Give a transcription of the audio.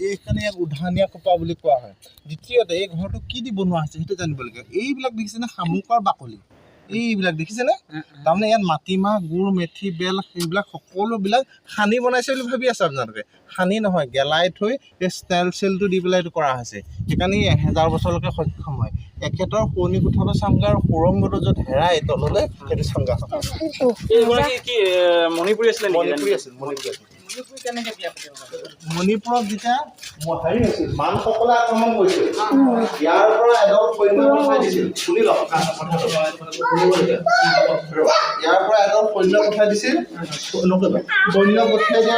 এইখানে ইয়াক উধানীয়া কোপা বুলি কোৱা হয়। দ্বিতীয়তে এই ঘৰটো কি দি বনোৱা হৈছে সেইটো জানিব লাগে। এইবিলাক দেখিছেনে শামুকৰ বাকলি, এইবিলাক দেখিছেনে? তাৰমানে ইয়াত মাটিমাহ, গুড়, মেথি, বেল সেইবিলাক সকলোবিলাক সানি বনাইছে বুলি ভাবি আছে আপোনালোকে। সানি নহয়, গেলাই থৈ এই ষ্টাইল চেলটো দি পেলাই এইটো কৰা হৈছে। সেইকাৰণে 1000 বছৰলৈকে সক্ষম হয়। এখেতৰ পুৰণি কোঠাটো চামগা আৰু সুৰংগটো য'ত হেৰাই তললৈ সেইটো চামগা। মণিপুৰী আছিলে মণিপুৰী আছিল। মণিপুৰত যেতিয়া হেৰি হৈছিল, মানসকলে আক্ৰমণ কৰিছিল, ইয়াৰ পৰা এডাল সৈন্য পঠাই দিছিল। শুনি লওক ইয়াৰ পৰা এডাল সৈন্য পঠাই দিছিল। সৈন্য পঠিয়াই দিয়া